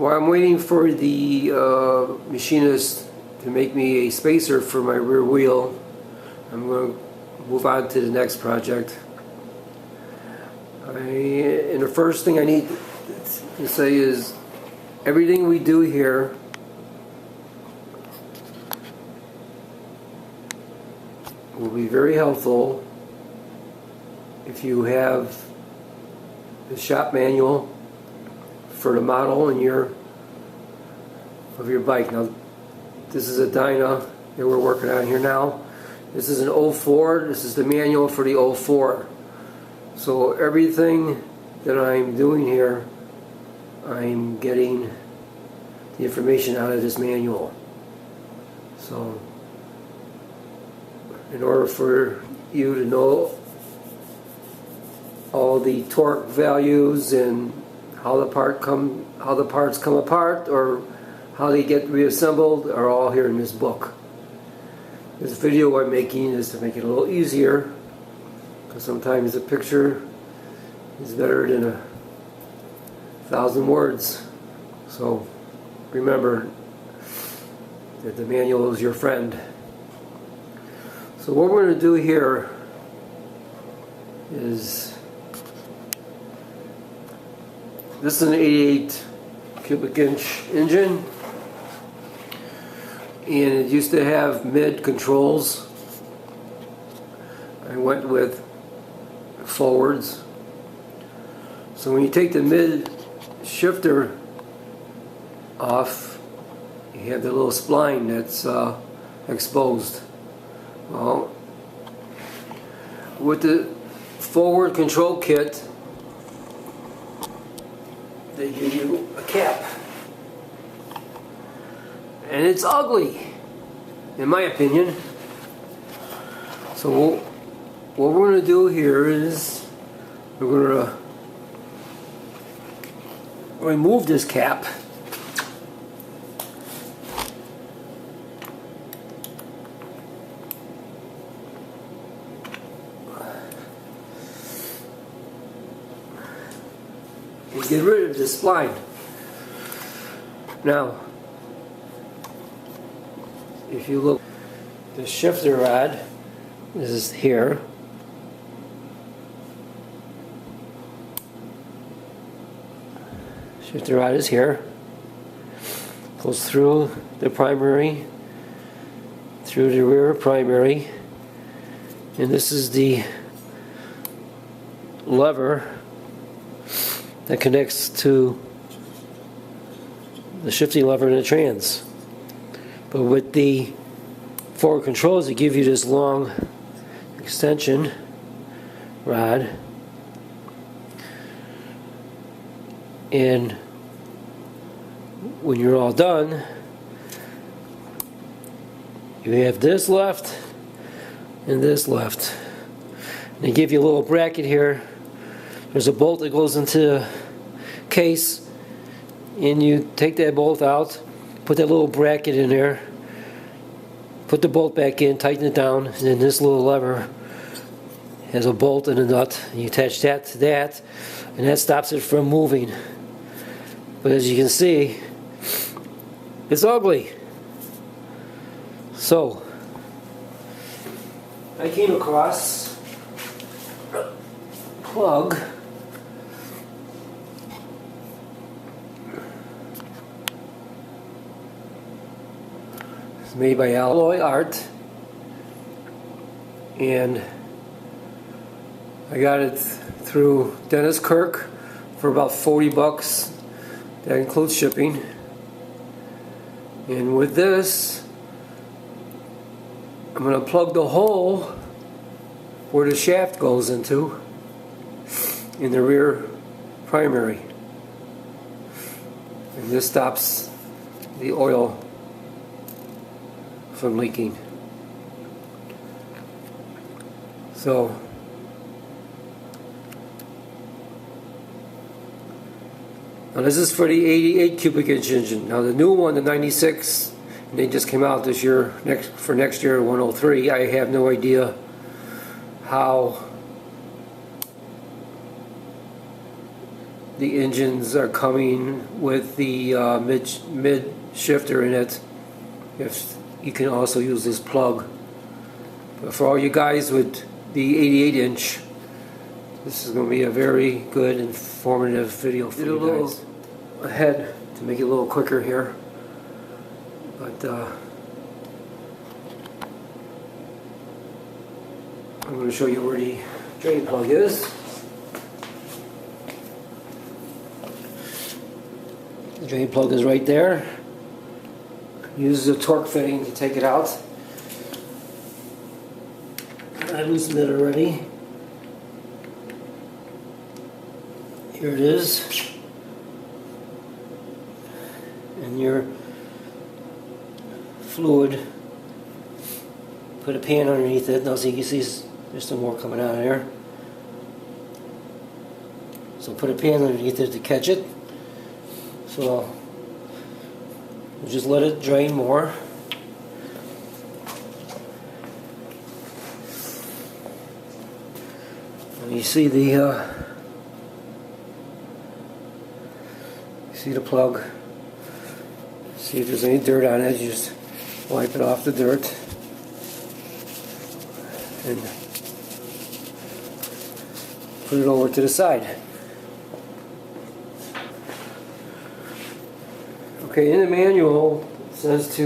While I'm waiting for the machinist to make me a spacer for my rear wheel, I'm going to move on to the next project. And the first thing I need to say is everything we do here will be very helpful if you have the shop manual for the model and of your bike. Now, this is a Dyna that we're working on here now. This is an 04. This is the manual for the 04. So everything that I'm doing here, I'm getting the information out of this manual. So in order for you to know all the torque values and how the parts come apart or how they get reassembled are all here in this book. This video I'm making is to make it a little easier, because sometimes a picture is better than 1,000 words. So remember that the manual is your friend. So what we're going to do here is, this is an 88 cubic inch engine, and it used to have mid controls. I went with forwards. So when you take the mid shifter off, you have the little spline that's exposed. Well, with the forward control kit, they give you a cap, and it's ugly in my opinion. So what we're going to do here is we're going to remove this cap. And get rid of this spline. Now, if you look, the shifter rod is here. Shifter rod is here. Goes through the primary, through the rear primary, and this is the lever that connects to the shifting lever in the trans. But with the forward controls, they give you this long extension rod, and when you're all done, you have this left and this left. And they give you a little bracket here. There's a bolt that goes into the case, and you take that bolt out, put that little bracket in there, put the bolt back in, tighten it down, and then this little lever has a bolt and a nut. You attach that to that, and that stops it from moving. But as you can see, it's ugly. So I came across a plug . It's made by Alloy Art, and I got it through Dennis Kirk for about 40 bucks. That includes shipping. And with this, I'm going to plug the hole where the shaft goes into in the rear primary. And this stops the oil from leaking. So now this is for the 88 cubic inch engine. Now the new one, the 96, they just came out this year, for next year, 103. I have no idea how the engines are coming with the mid shifter in it. If you can also use this plug. But for all you guys with the 88-inch, this is going to be a very good, informative video for you guys. Did a little ahead to make it a little quicker here, but I'm going to show you where the drain plug is. The drain plug is right there. Use the torque fitting to take it out. I loosened it already. Here it is. And your fluid, put a pan underneath it. Now, so you can see there's some more coming out of there. So put a pan underneath it to catch it. So we'll just let it drain more. And you see the plug. See if there's any dirt on it. You just wipe it off the dirt and put it over to the side. Okay, in the manual it says to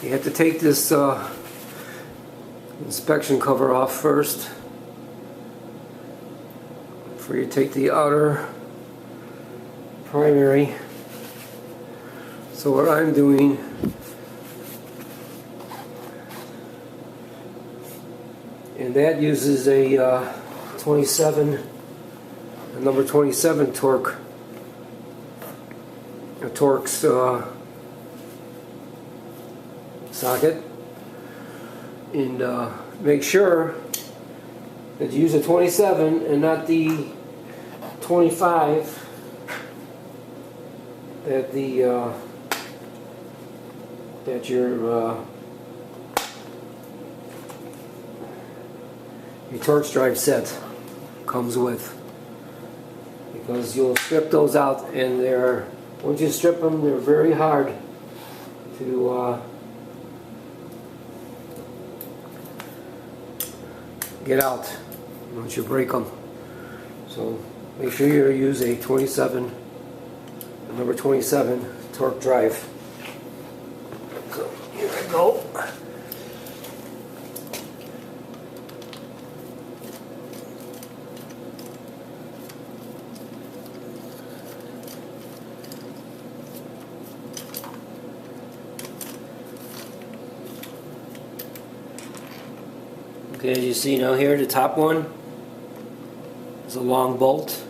you have to take this inspection cover off first before you take the outer primary. So what I'm doing, and that uses a number 27 torque. A Torx socket, and make sure that you use a 27 and not the 25 that your Torx drive set comes with, because you'll strip those out, and once you strip them, they're very hard to get out once you break them. So make sure you use a 27, number 27 torque drive. So here we go. Okay, as you see now here, the top one is a long bolt.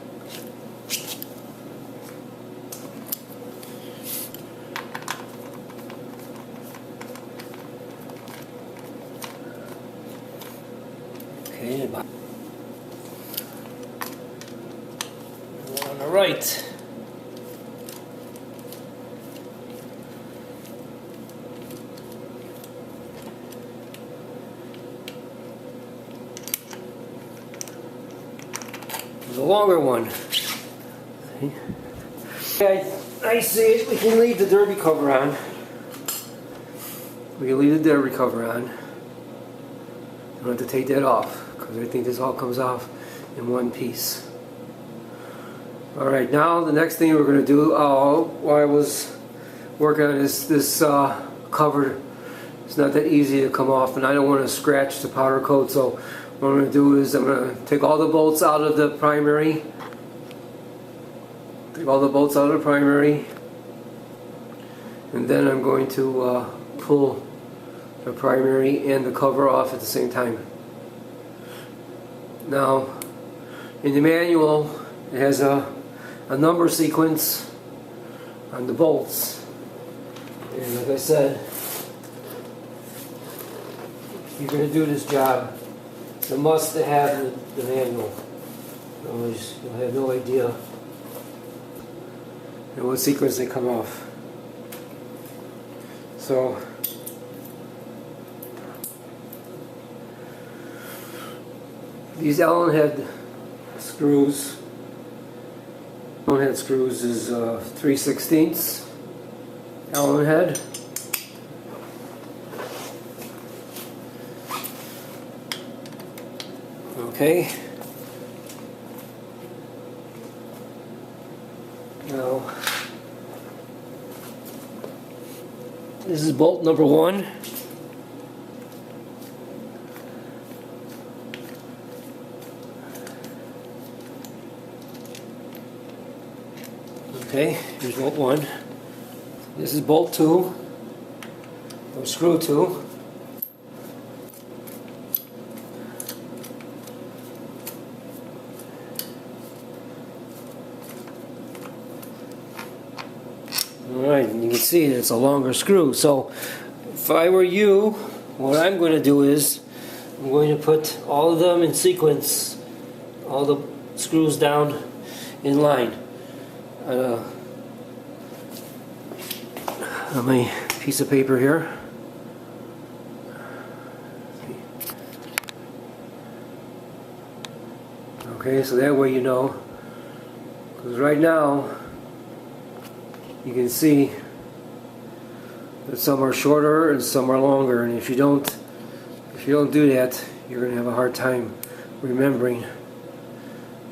Okay, on the right. The longer one. Okay, I see it. We can leave the derby cover on. We can leave the derby cover on. Don't have to take that off, because I think this all comes off in one piece. Alright, now the next thing we're going to do, while I was working on this cover, it's not that easy to come off, and I don't want to scratch the powder coat, so what I'm going to do is I'm going to take all the bolts out of the primary. Take all the bolts out of the primary. And then I'm going to pull the primary and the cover off at the same time. Now, in the manual, it has a number sequence on the bolts. And like I said, if you're going to do this job, it's a must to have the manual. Otherwise, you'll have no idea in what sequence they come off. So, these Allen head screws Allen head screws is 3/16 Allen head. Okay. Now, this is bolt number 1. Okay, here's bolt 1. This is bolt 2, or screw 2. Alright, and you can see it's a longer screw. So if I were you, what I'm going to do is I'm going to put all of them in sequence, all the screws down in line on my piece of paper here. Okay, so that way you know, because right now you can see that some are shorter and some are longer, and if you don't do that, you're going to have a hard time remembering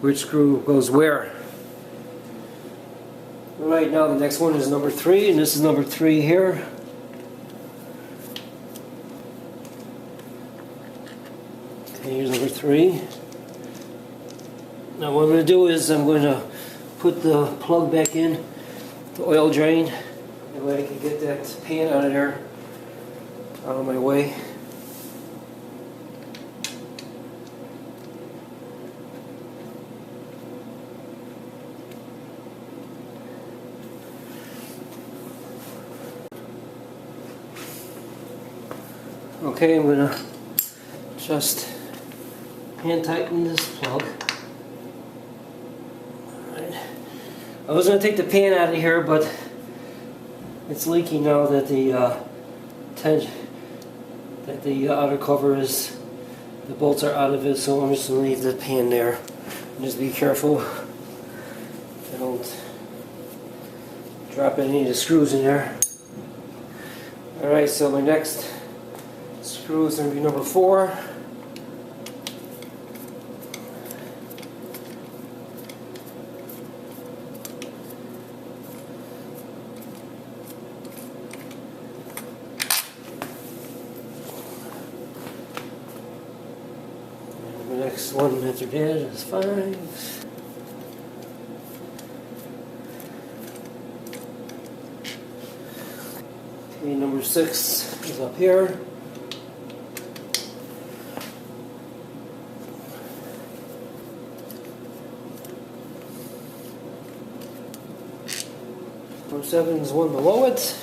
which screw goes where. Right now the next one is number 3, and this is number 3 here. Okay, here's number 3. Now what I'm going to do is I'm going to put the plug back in the oil drain. That way I can get that pan out of there, out of my way. Okay, I'm going to just hand tighten this plug. Alright. I was going to take the pan out of here, but it's leaking now that the outer cover is, the bolts are out of it, so I'm just going to leave the pan there. And just be careful I don't drop any of the screws in there. Alright, so my next screw is going to be number 4. The next one after that is 5. Okay, number 6 is up here. Number 7 is one below it.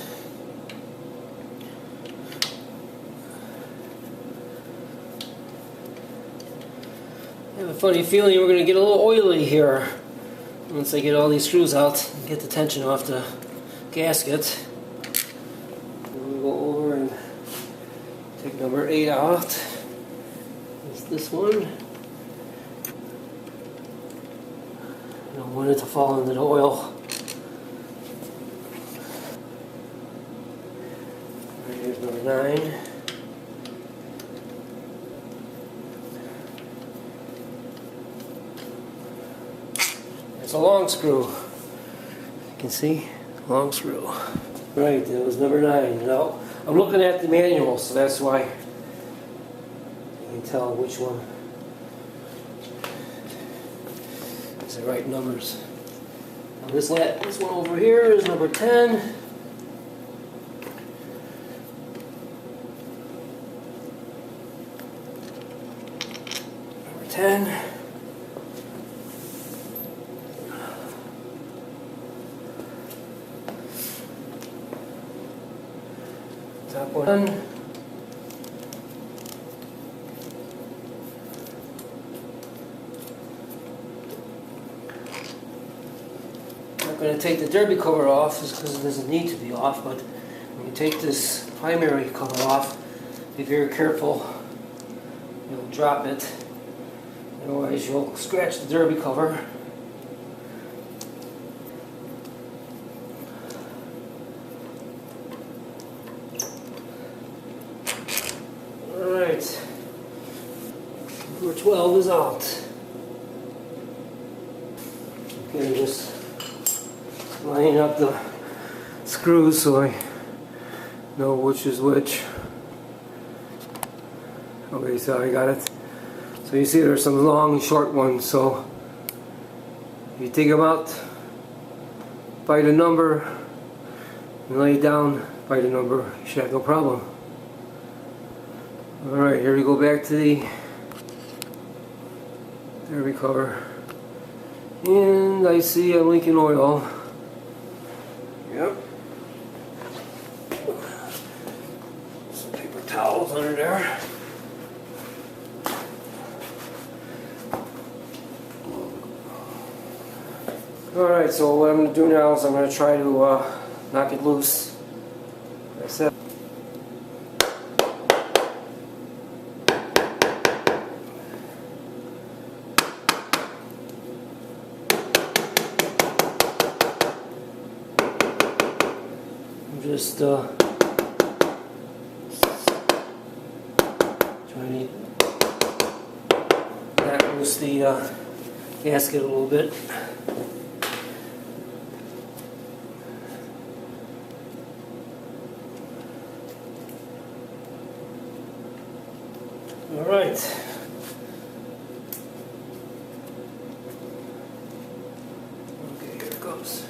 I have a funny feeling we're going to get a little oily here once I get all these screws out and get the tension off the gasket. We'll go over and take number 8 out. It's this one. I don't want it to fall into the oil. Here's number 9. It's a long screw. You can see, long screw. Right, that was number 9. Now, I'm looking at the manual, so that's why I can tell which one is the right numbers. Now this one over here is number 10. Number 10. Top one. I'm going to take the derby cover off just because it doesn't need to be off, but when you take this primary cover off, be very careful. You'll drop it. Otherwise you'll scratch the derby cover. comes out. Okay, just line up the screws so I know which is which. Okay, so I got it. So you see there's some long and short ones, so you take them out by the number and lay it down by the number. You should have no problem. Alright, here we go back to the derby cover. And I see I'm leaking oil. Yep. Some paper towels under there. Alright, so what I'm going to do now is I'm going to try to knock it loose. That's it. I'm just trying to knock loose the gasket a little bit. All right. Okay, here it comes.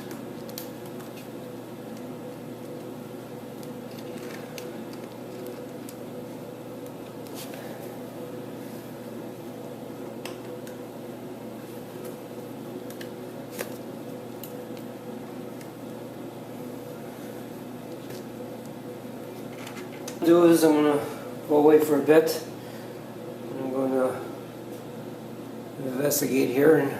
What I'm gonna do is I'm gonna go away for a bit. I'm going to investigate here, and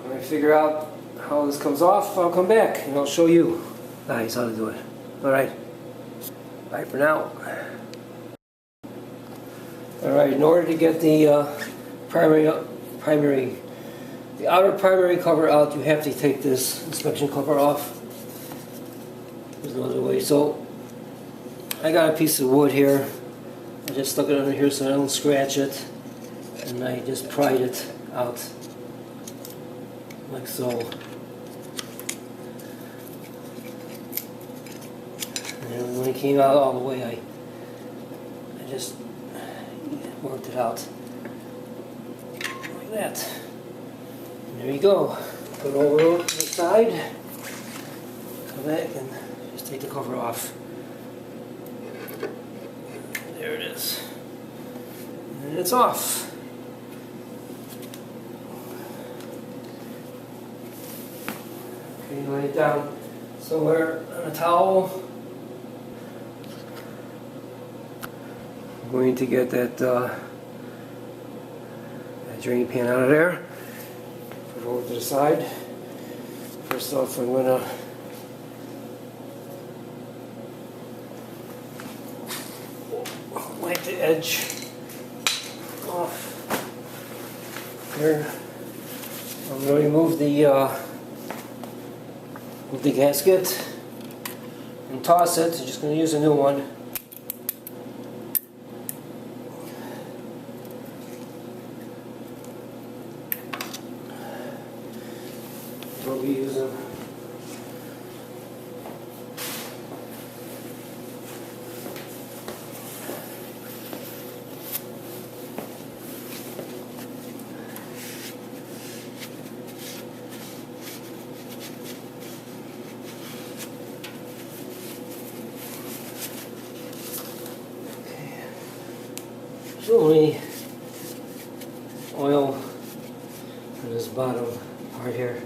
when I figure out how this comes off, I'll come back and I'll show you guys how to do it. Alright, bye for now. Alright, in order to get the the outer primary cover out, you have to take this inspection cover off. There's no other way. So I got a piece of wood here. I just stuck it under here so I don't scratch it, and I just pried it out like so. And when it came out all the way, I just worked it out like that. And there you go. Put it over to the side, come back and just take the cover off. There it is. And it's off. Okay, lay it down somewhere on a towel. I'm going to get that drain pan out of there. Put it over to the side. First off, I'm going to wipe the edge off here. I'm going to remove the gasket and toss it. I'm just going to use a new one. We'll be using only oil on this bottom part here.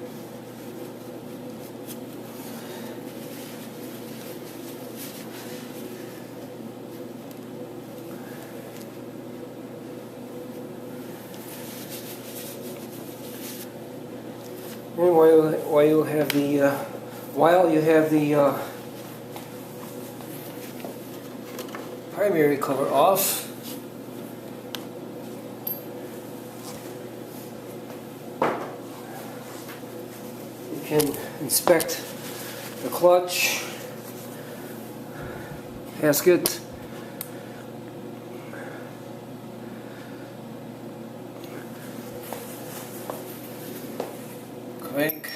And while you have the primary cover off, you can inspect the clutch gasket. crank.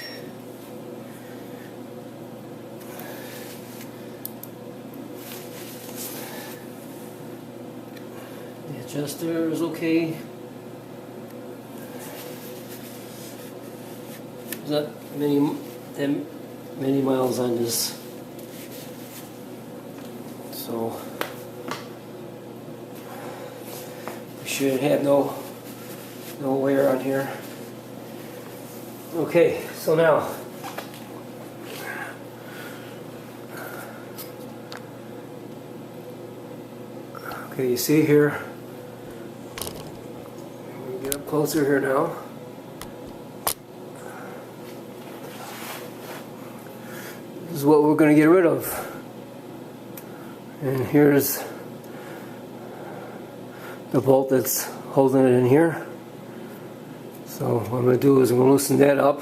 The adjuster is okay. There's not many miles on this, so we should have no wear on here. Okay, so now you see here, let me get up closer here now. This is what we're going to get rid of. And here's the bolt that's holding it in here. So what I'm going to do is I'm going to loosen that up.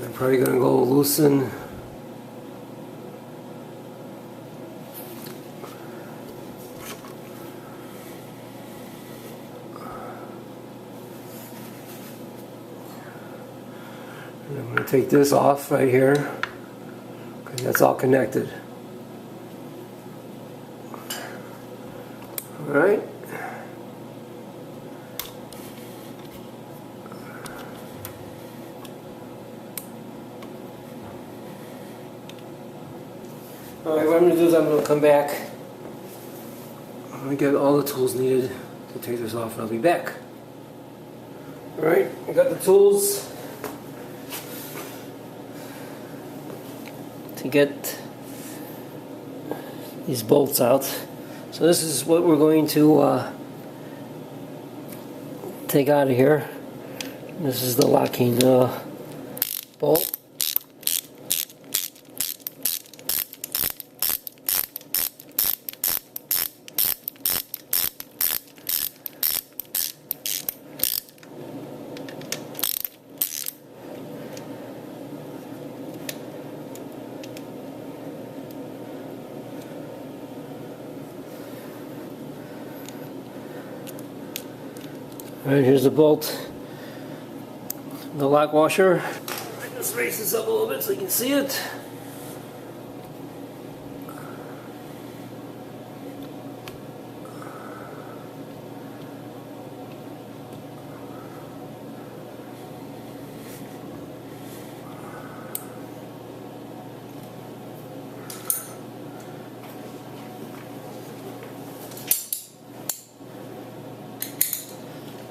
I'm probably going to go loosen and I'm going to take this off right here because that's all connected. Alright. Alright, what I'm going to do is I'm going to come back. I'm going to get all the tools needed to take this off and I'll be back. Alright, I got the tools to get these bolts out. So this is what we're going to take out of here. This is the locking bolt. Alright, here's the bolt, the lock washer. Let's raise this up a little bit so you can see it.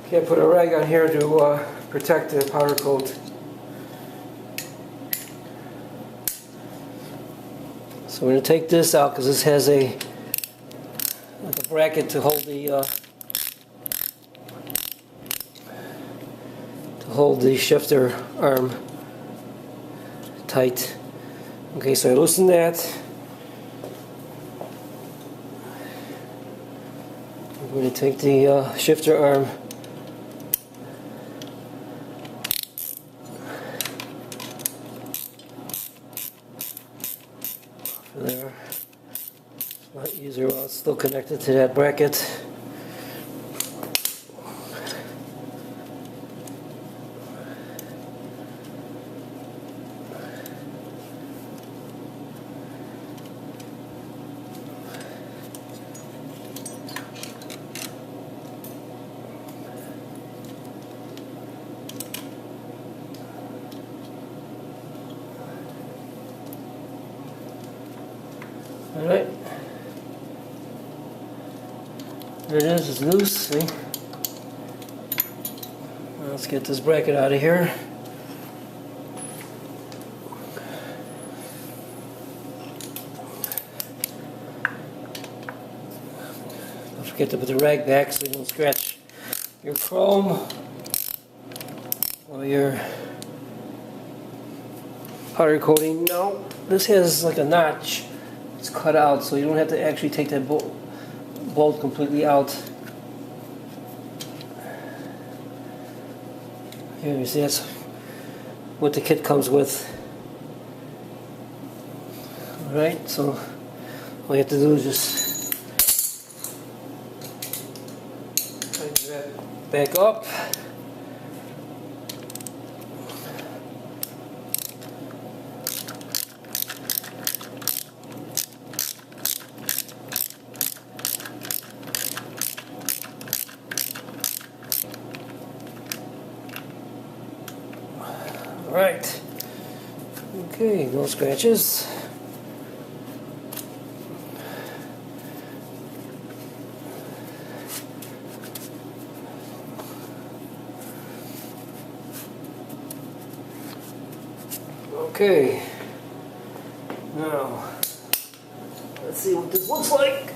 Can't put a rag on here to protect the powder coat. So we're going to take this out because this has like a bracket to hold the shifter arm tight. Okay, so I loosen that. I'm going to take the shifter arm there. A lot easier while it's still connected to that bracket. Alright, there it is, it's loose, see? Let's get this bracket out of here. Don't forget to put the rag back so you don't scratch your chrome or your powder coating. No, this has like a notch. It's cut out, so you don't have to actually take that bolt completely out. Here, you see, that's what the kit comes with. Alright, so all you have to do is just tighten that back up. Alright. Okay, no scratches. Okay, now let's see what this looks like.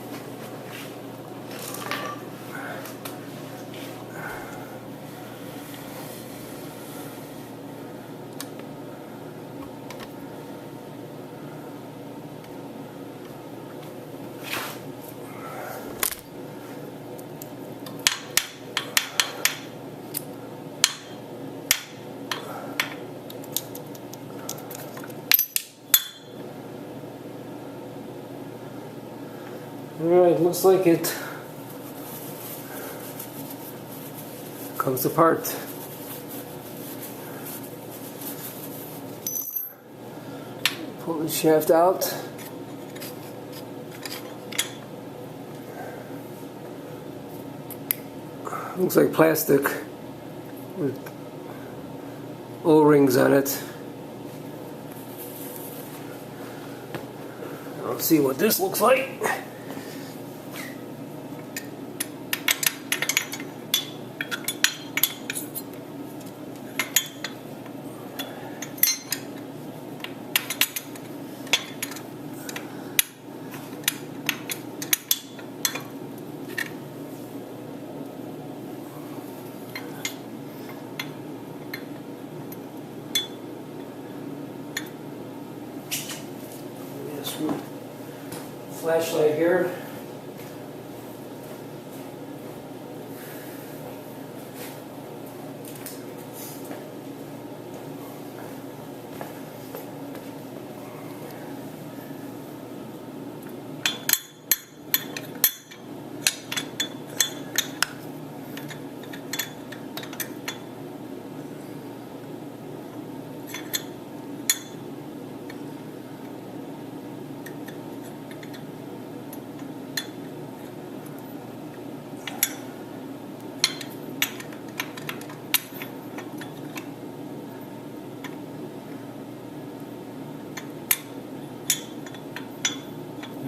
Alright, looks like it comes apart. Pull the shaft out. Looks like plastic with O-rings on it. Let's see what this looks like. Flashlight here.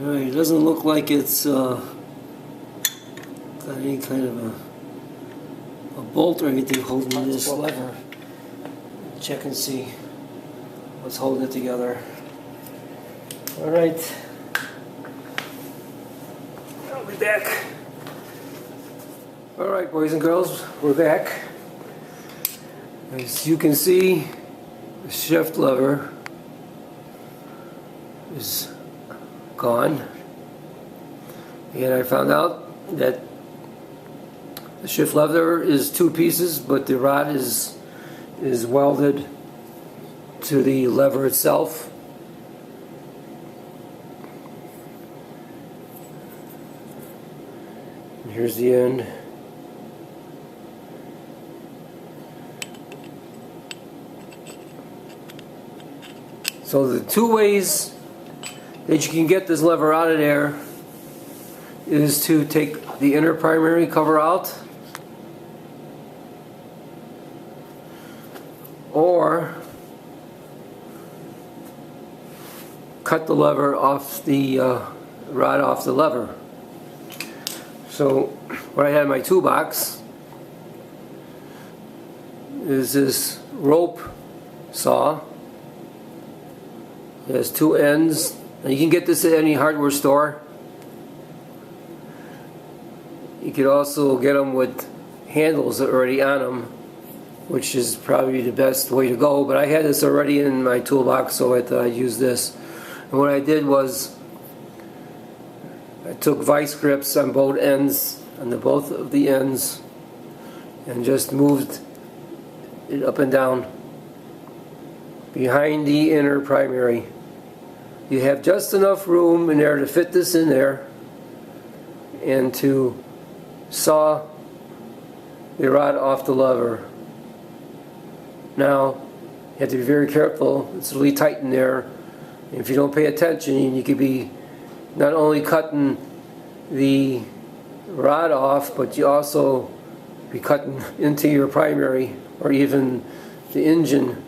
Alright, it doesn't look like it's got any kind of a bolt or anything holding this lever. Check and see what's holding it together. Alright, I'll be back. Alright, boys and girls, we're back. As you can see, the shift lever is gone, and I found out that the shift lever is two pieces, but the rod is welded to the lever itself. And here's the end. So the two ways that you can get this lever out of there is to take the inner primary cover out, or cut the lever off the rod off the lever. So what I had in my toolbox is this rope saw. It has two ends. Now you can get this at any hardware store. You could also get them with handles already on them, which is probably the best way to go, but I had this already in my toolbox, so I thought I'd use this. And what I did was I took vice grips on both ends, on both of the ends, and just moved it up and down behind the inner primary. You have just enough room in there to fit this in there and to saw the rod off the lever. Now, you have to be very careful. It's really tight in there. If you don't pay attention, you could be not only cutting the rod off, but you also be cutting into your primary or even the engine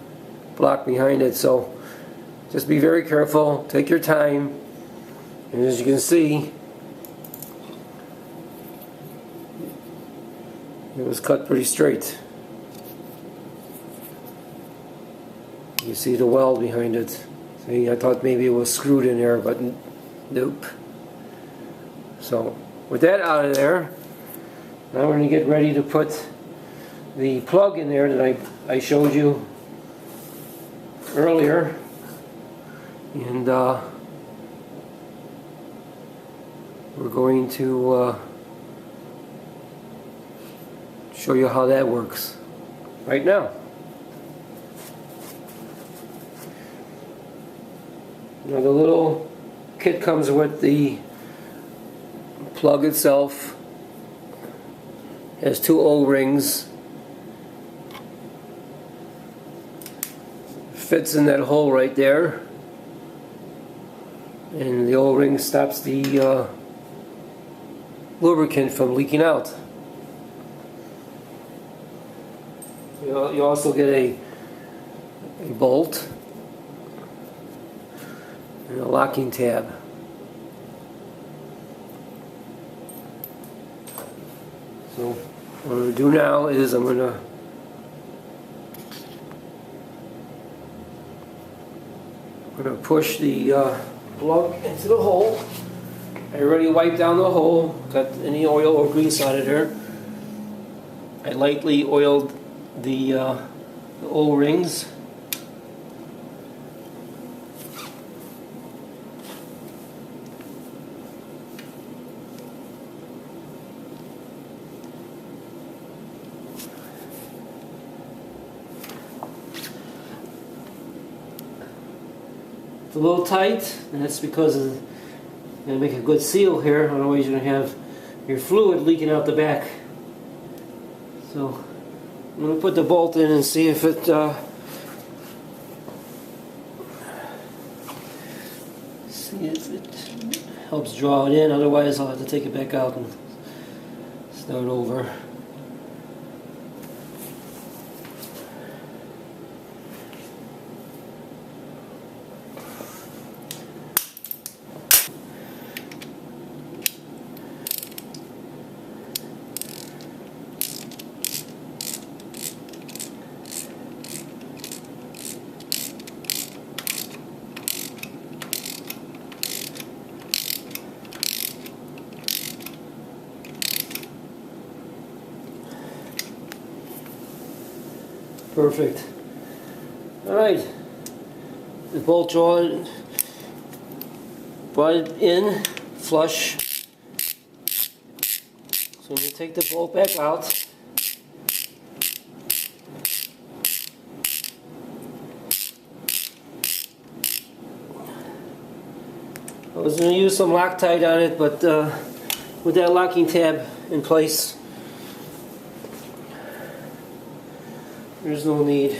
block behind it. So just be very careful, take your time, and as you can see, it was cut pretty straight. You see the weld behind it. See, I thought maybe it was screwed in there, but nope. So with that out of there, now we're going to get ready to put the plug in there that I showed you earlier. And we're going to show you how that works right now. Now the little kit comes with the plug itself. Has 2 O-rings. Fits in that hole right there. And the O-ring stops the lubricant from leaking out. You also get a bolt and a locking tab. So what I'm going to do now is I'm going to push the plug into the hole. I already wiped down the hole, got any oil or grease out of there. I lightly oiled the O-rings. It's a little tight, and that's because you're going to make a good seal here, otherwise you're going to have your fluid leaking out the back. So I'm going to put the bolt in and see if it helps draw it in, otherwise I'll have to take it back out and start over. Perfect. Alright, the bolt draw brought it in flush. So I'm going to take the bolt back out. I was going to use some Loctite on it, but with that locking tab in place, there's no need.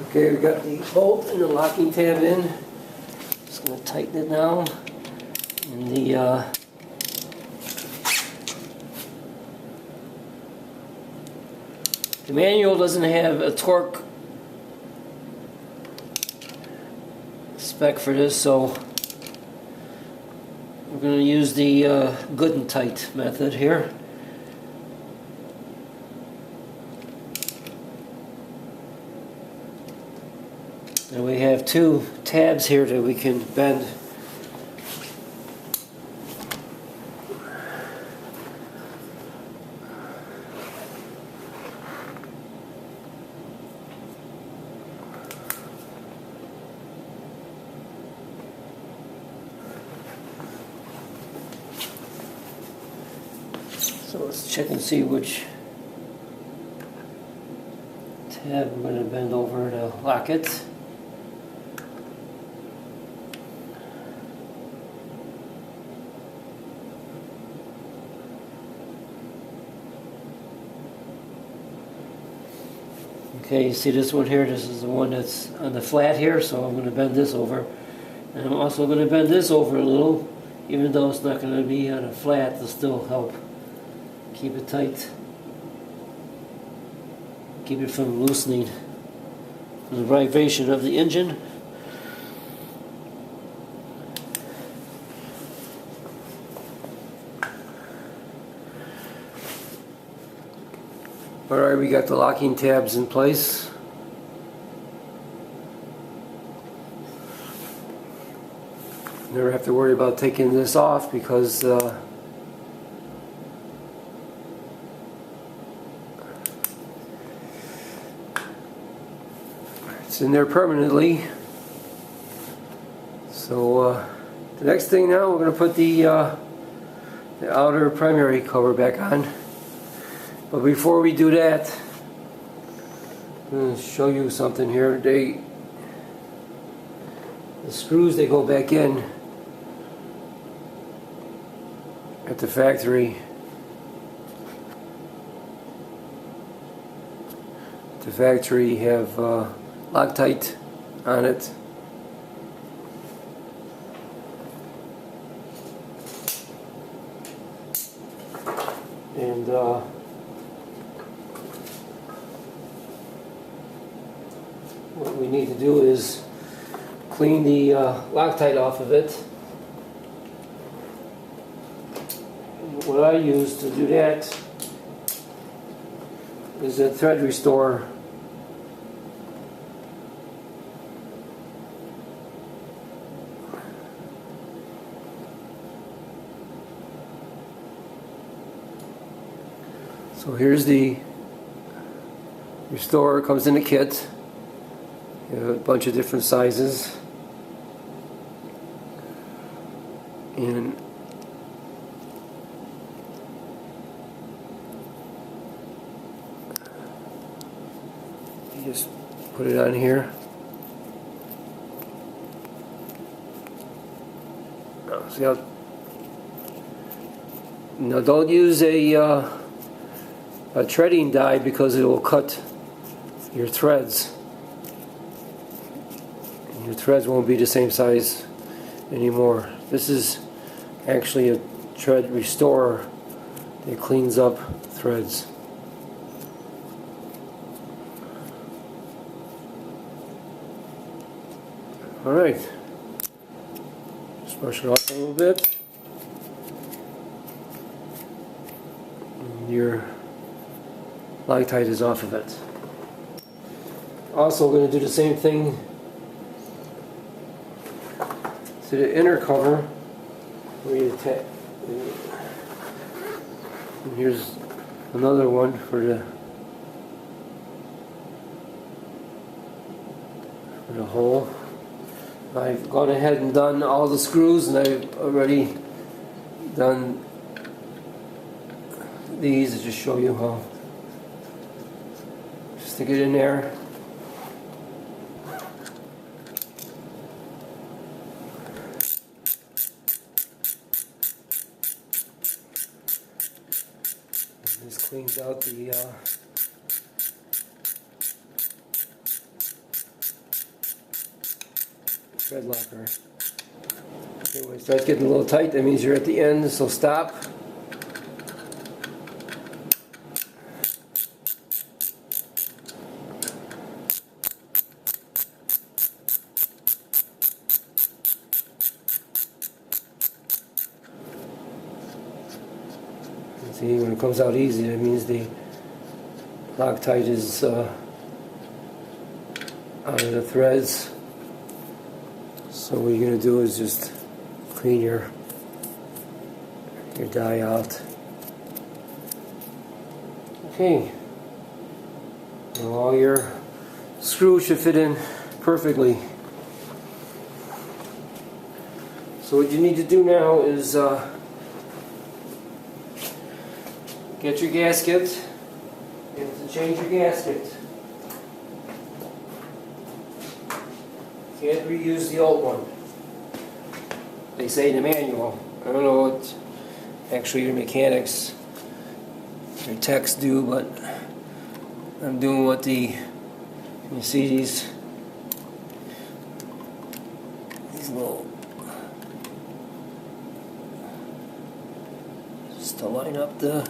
Okay, we got the bolt and the locking tab in. Just going to tighten it down. And the manual doesn't have a torque spec for this, so we're going to use the good and tight method here. And we have 2 tabs here that we can bend. So let's check and see which tab I'm going to bend over to lock it. Okay, you see this one here? This is the one that's on the flat here, so I'm going to bend this over. And I'm also going to bend this over a little, even though it's not going to be on a flat, it'll still help keep it tight. Keep it from loosening from the vibration of the engine. Alright, we got the locking tabs in place. Never have to worry about taking this off because it's in there permanently. So the next thing now, we're going to put the outer primary cover back on. But before we do that, I'm going to show you something here. The screws, they go back in at the factory. The factory have Loctite on it. And what we need to do is clean the Loctite off of it. And what I use to do that is a thread restorer. So here's the restorer, comes in a kit. You have a bunch of different sizes, and you just put it on here. See how? Now don't use a treading die because it will cut your threads. Your threads won't be the same size anymore. This is actually a thread restorer that cleans up threads. Alright, just brush it off a little bit. And your Loctite is off of it. Also, we're going to do the same thing to the inner cover where you attach. And here's another one for the hole. I've gone ahead and done all the screws, and I've already done these to just show you how. Just stick it in there. This cleans out the thread locker. Okay, when it starts getting a little tight, that means you're at the end, so stop. See, when it comes out easy, that means the Loctite is out of the threads. So what you're going to do is just clean your die out. Okay. Now all your screws should fit in perfectly. So what you need to do now is get your gasket. You have to change your gasket. Can't reuse the old one. They say in the manual. I don't know what actually your mechanics, your techs do, but I'm doing what the You see these little, just to line up the,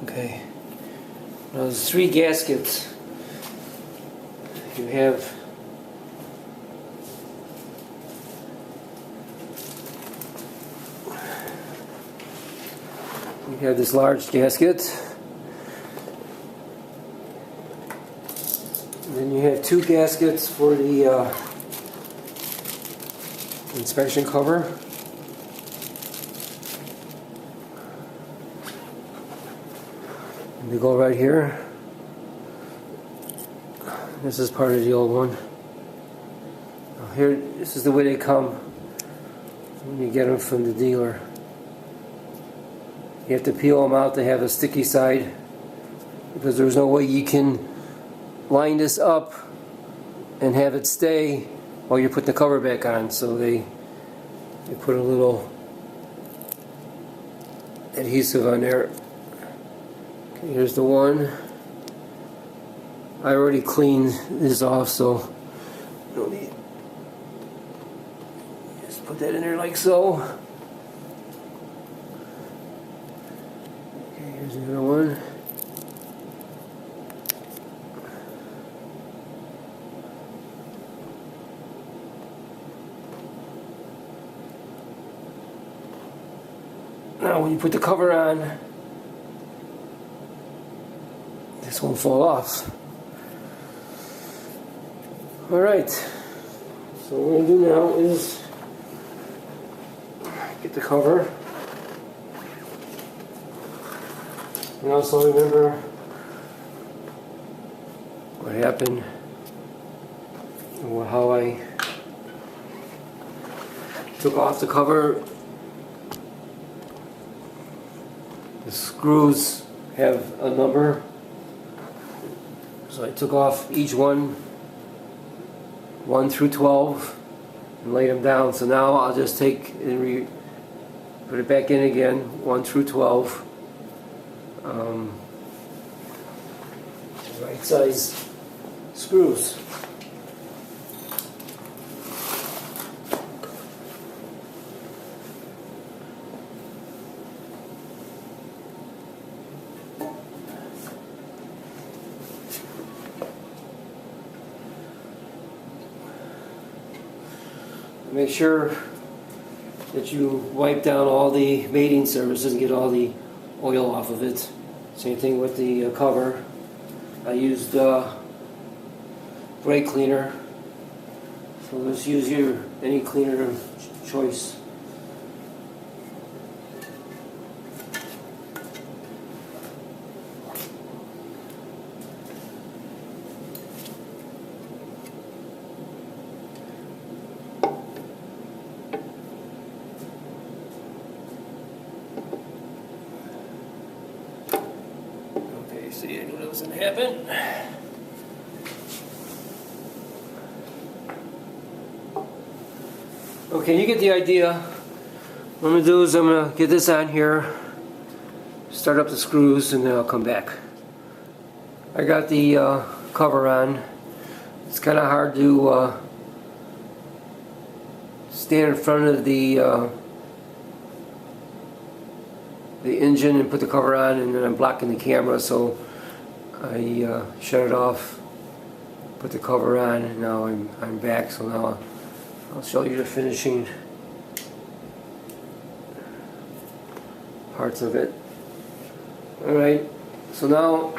okay. Now there's 3 gaskets. You have this large gasket. And then you have 2 gaskets for the inspection cover. And they go right here. This is part of the old one. Here, this is the way they come when you get them from the dealer. You have to peel them out to have a sticky side, because there's no way you can line this up and have it stay while you put the cover back on. So they put a little adhesive on there. Okay, here's the one. I already cleaned this off, so no need. Just put that in there like so. Okay, here's another one. Now when you put the cover on, this won't fall off. Alright, so what we're going to do now is get the cover, and also remember what happened and how I took off the cover. The screws have a number, so I took off each one, 1 through 12, and laid them down. So now I'll just take and put it back in again, 1 through 12. Right size screws. Make sure that you wipe down all the mating surfaces and get all the oil off of it. Same thing with the cover. I used brake cleaner, so just use any cleaner of choice. See, I knew that was going to happen. Okay, you get the idea. What I'm going to do is I'm going to get this on here, start up the screws, and then I'll come back. I got the cover on. It's kind of hard to stand in front of the engine and put the cover on, and then I'm blocking the camera, so I shut it off, put the cover on, and now I'm back. So now I'll show you the finishing parts of it. Alright, so now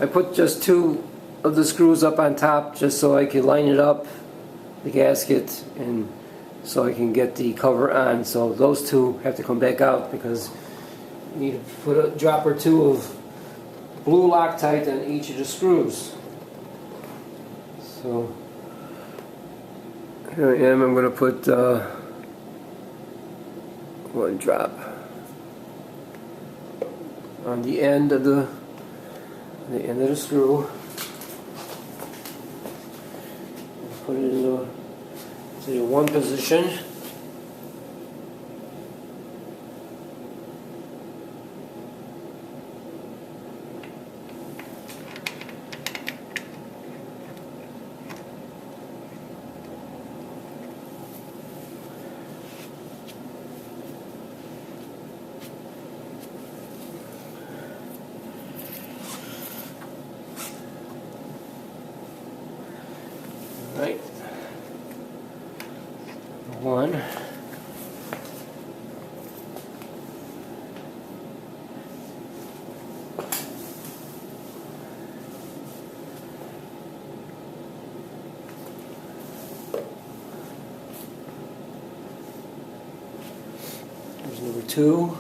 I put just 2 of the screws up on top just so I can line it up, the gasket, and so I can get the cover on. So those 2 have to come back out because you need to put a drop or 2 of blue Loctite on each of the screws. So here I am. I'm going to put 1 drop on the end of the screw. Put it in the 1 position. one. There's number 2.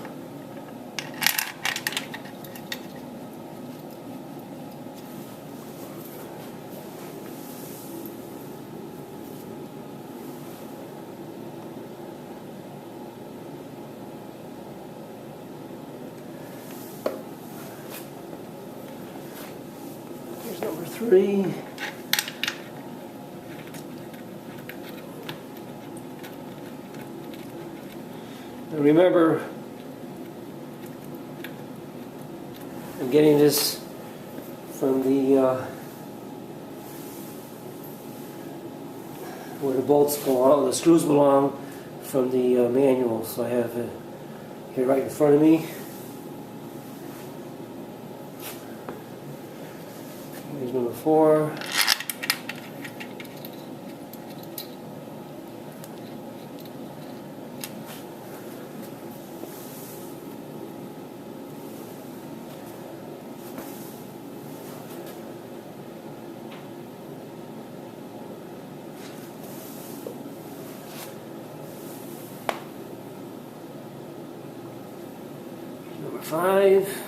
Here's number 3. And remember, I'm getting this from the where the bolts belong, the screws belong, from the manual. So I have it here right in front of me. Here's number 4. Number 5.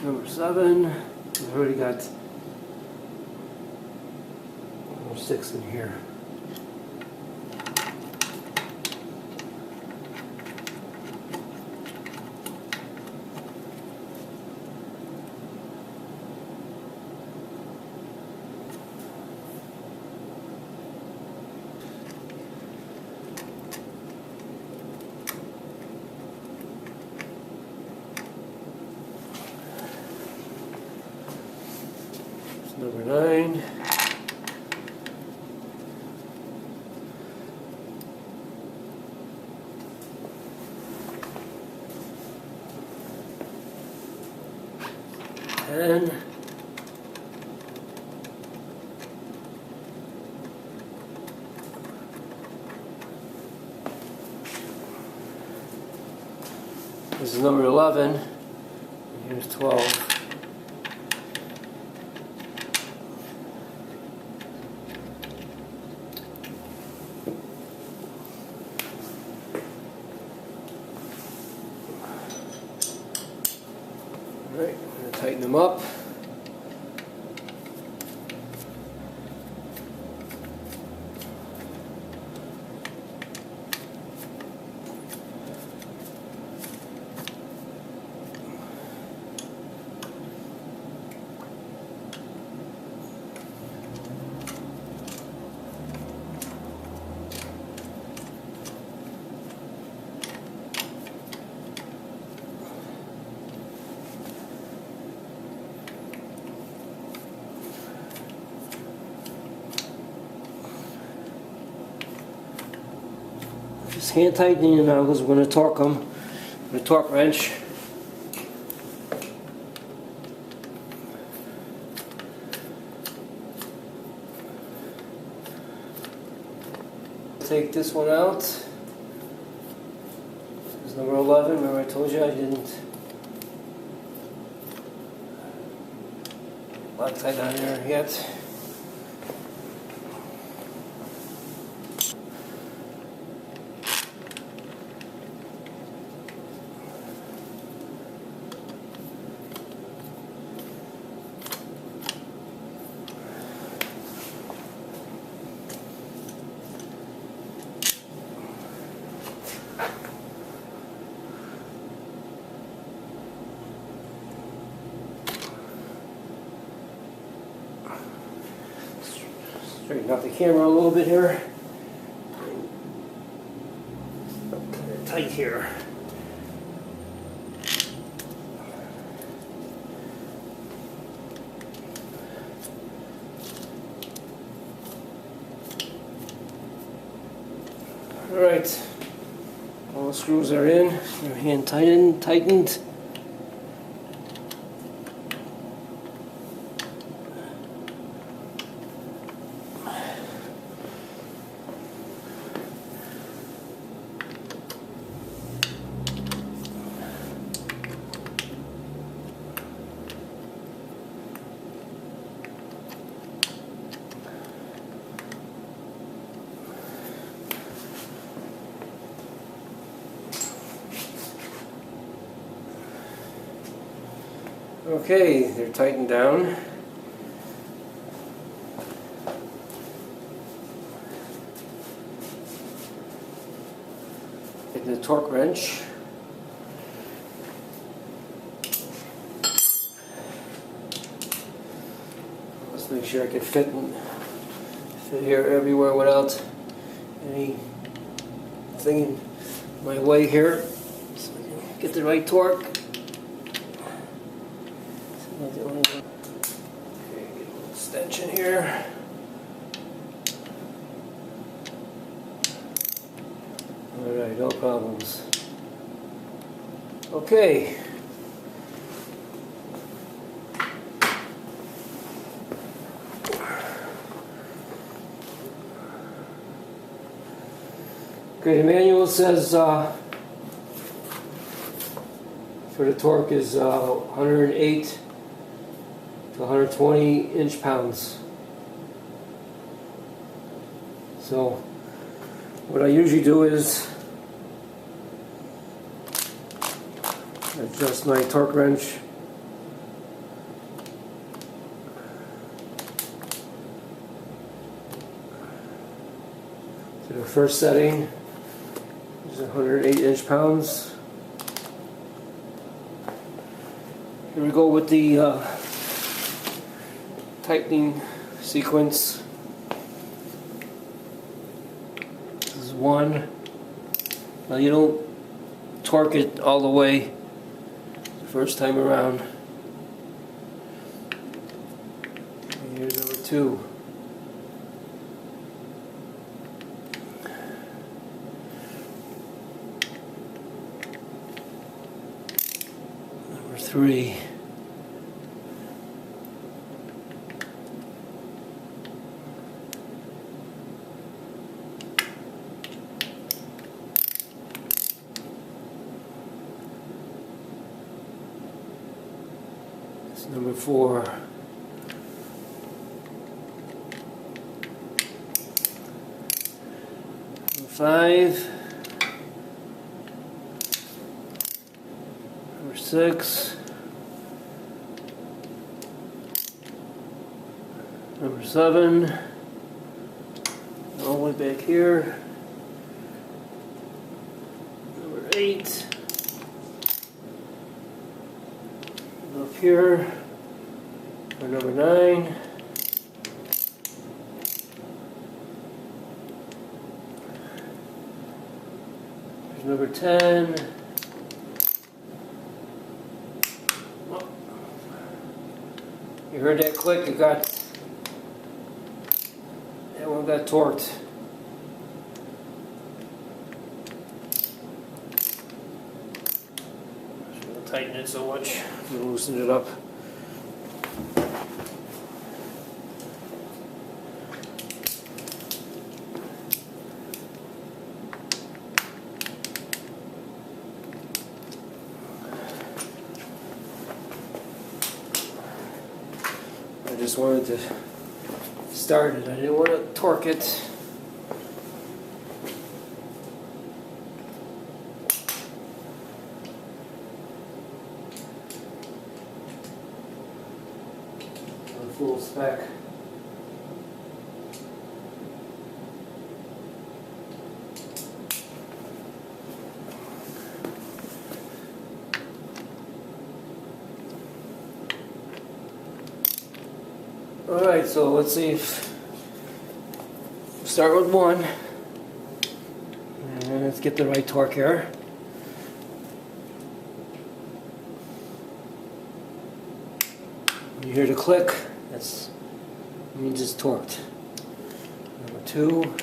Number 7. We've already got number 6 in here. Number 9. And this is number 11. And here's 12. Alright, I'm going to tighten them up. Just hand tightening them now because we're going to torque them with a torque wrench. Take this one out. This is number 11. Remember I told you I didn't Loctite on there yet. Straighten out the camera a little bit here. Tight here. Alright, all the screws are in, they're hand tightened. Okay, they're tightened down. Get the torque wrench. Let's make sure I can fit here everywhere without anything in my way here. So I can get the right torque. Okay, get a little extension here. Alright, no problems. Okay. Okay, the manual says for the torque is 108 to 120 inch-pounds. So what I usually do is adjust my torque wrench to the first setting, which is 108 inch-pounds. Here we go with the tightening sequence. This is 1. Now you don't torque it all the way the first time around. And here's number 2. Number 3. Number 4. Number 5. Number 6. Number 7. All the way back here. Number 8. Up here. For number 9. There's number 10. Oh. You heard that click? That one got torqued. Shouldn't tighten it so much. Loosen it up. I just wanted to start it. I didn't want to torque it. On full spec. Alright, so let's see if we'll start with 1 and let's get the right torque here. You hear the click, that means it's torqued. Number 2. Number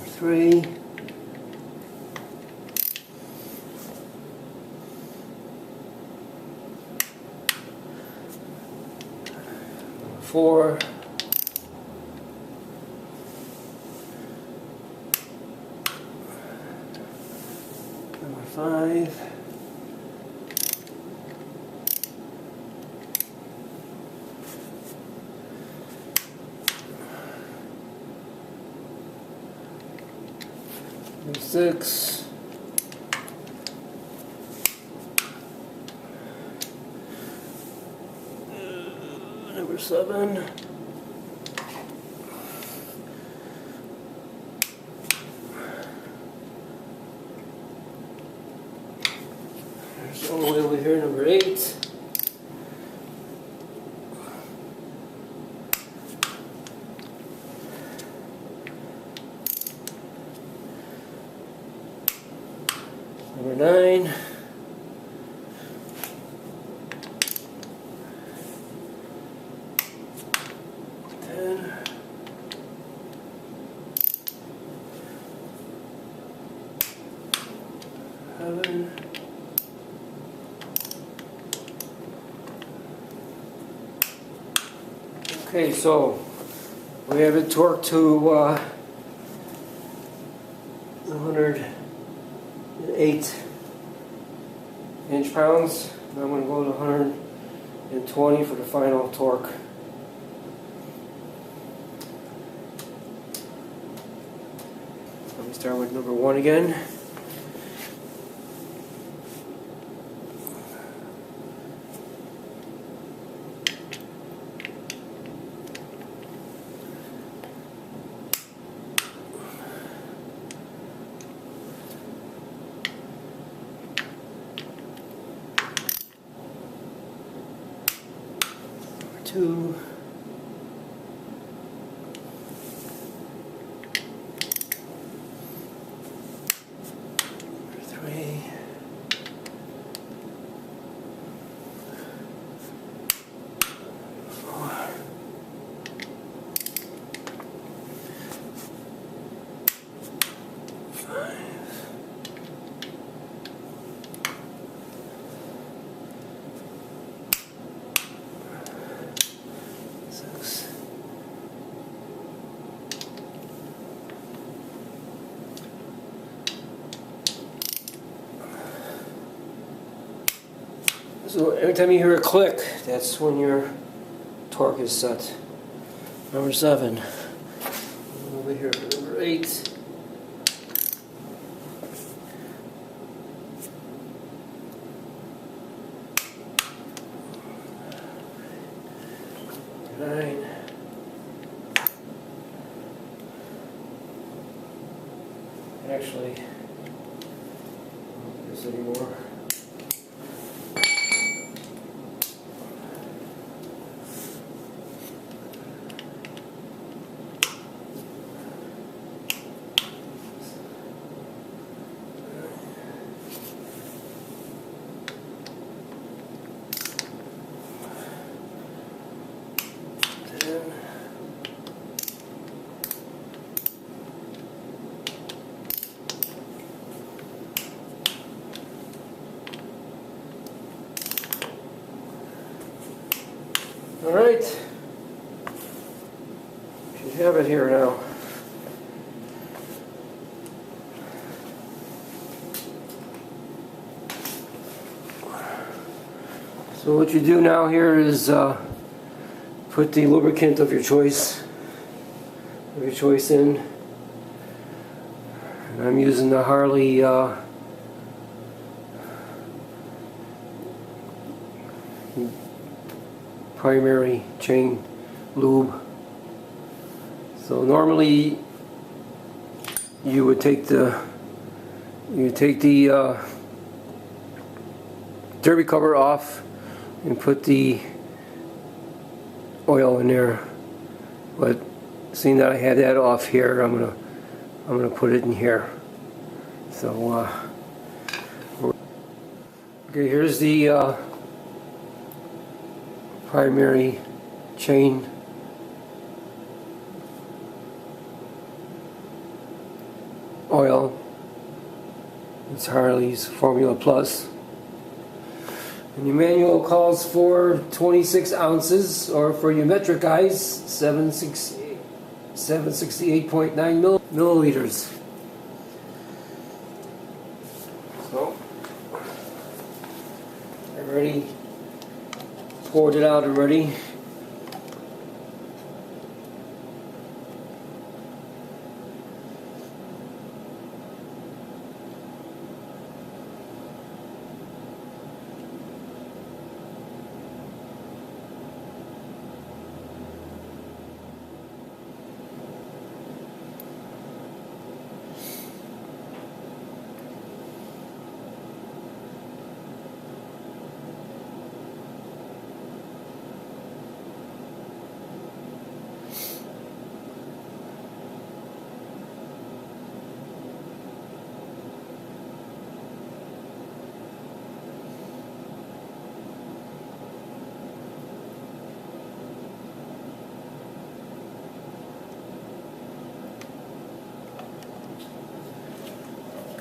3. Number 4. Number 5. 6. Number 7. There's all the way over here, number 8. Number 9. Okay, so we have it torqued to 108 inch-pounds. Now I'm going to go to 120 for the final torque. Let me start with number 1 again. Number 2. Number 3. So every time you hear a click, that's when your torque is set. Number 7. Over here, number 8. Nine. Actually, I don't do this anymore. All right, should have it here now. So what you do now here is put the lubricant of your choice in. And I'm using the Harley primary chain lube. So normally you would take the derby cover off and put the oil in there, but seeing that I had that off here, I'm gonna put it in here. So okay, here's the primary chain oil. It's Harley's Formula Plus. And your manual calls for 26 ounces, or for your metric guys, 768.9 milliliters. So, I already poured it out already.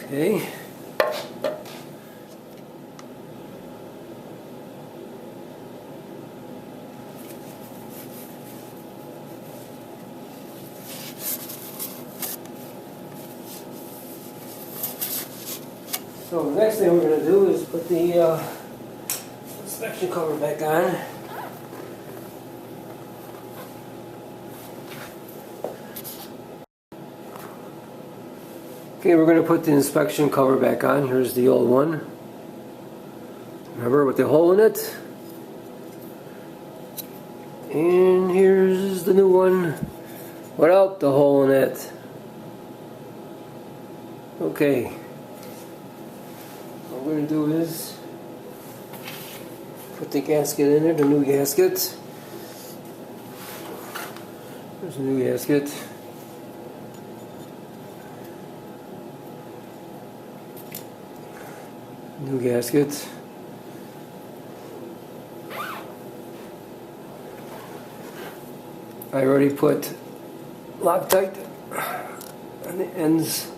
Okay. So the next thing we're going to do is put the inspection cover back on. Okay, we're going to put the inspection cover back on. Here's the old one. Remember, with the hole in it. And here's the new one without the hole in it. Okay. What we're going to do is put the gasket in there, the new gasket. There's a new gasket. New gasket. I already put Loctite on the ends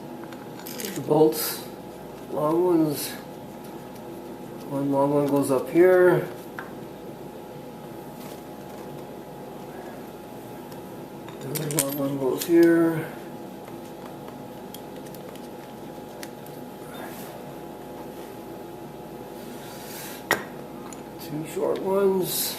of the bolts. Long ones. One long one goes up here. Another long one goes here. Two short ones.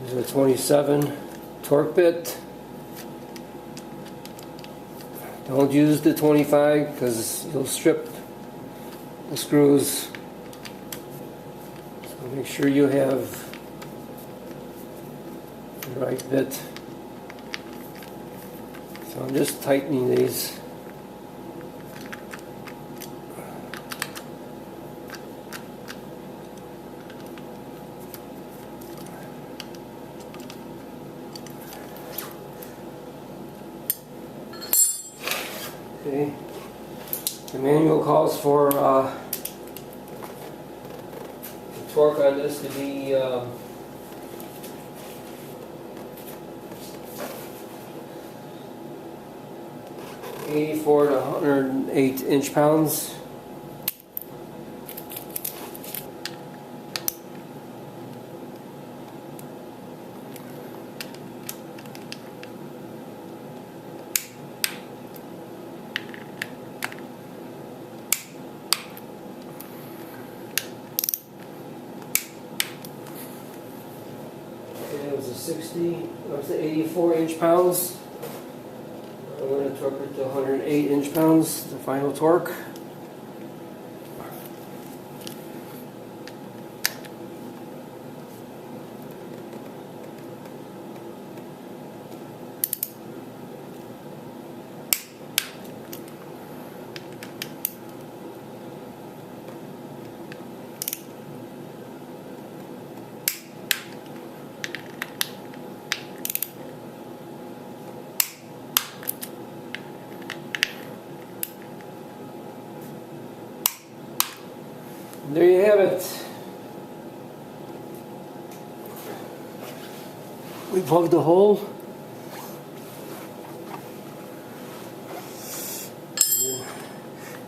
There's a 27 torque bit. Don't use the 25 because you'll strip the screws. So make sure you have the right bit. So I'm just tightening these. Okay. The manual calls for the torque on this to be 84 to 108 inch-pounds. It was a 60, it was 84 inch-pounds. I'm going to torque it to 108 inch-pounds, the final torque. There you have it. We plugged the hole.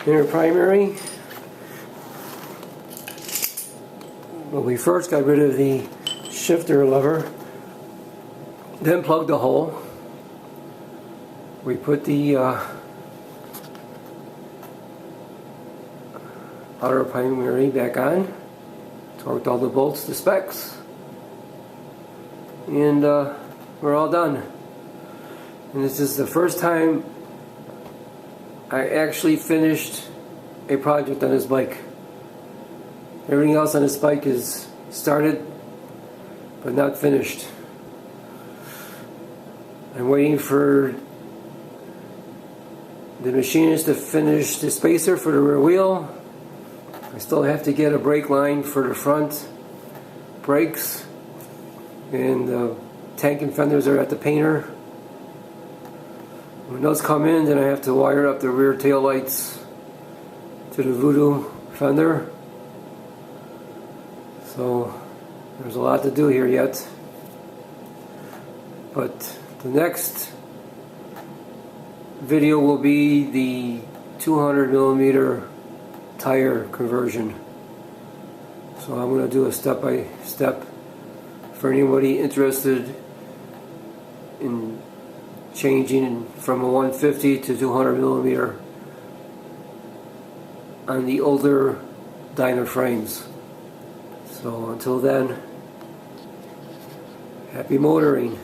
Inner primary. But we first got rid of the shifter lever, then plugged the hole. We put the outer primary back on, torqued all the bolts to specs, and we're all done. And this is the first time I actually finished a project on this bike. Everything else on this bike is started but not finished. I'm waiting for the machinist to finish the spacer for the rear wheel. I still have to get a brake line for the front brakes, and the tank and fenders are at the painter. When those come in, then I have to wire up the rear tail lights to the Voodoo fender. So there's a lot to do here yet. But the next video will be the 200mm tire conversion. So I'm going to do a step-by-step for anybody interested in changing from a 150 to 200mm on the older Dyna frames. So until then, happy motoring.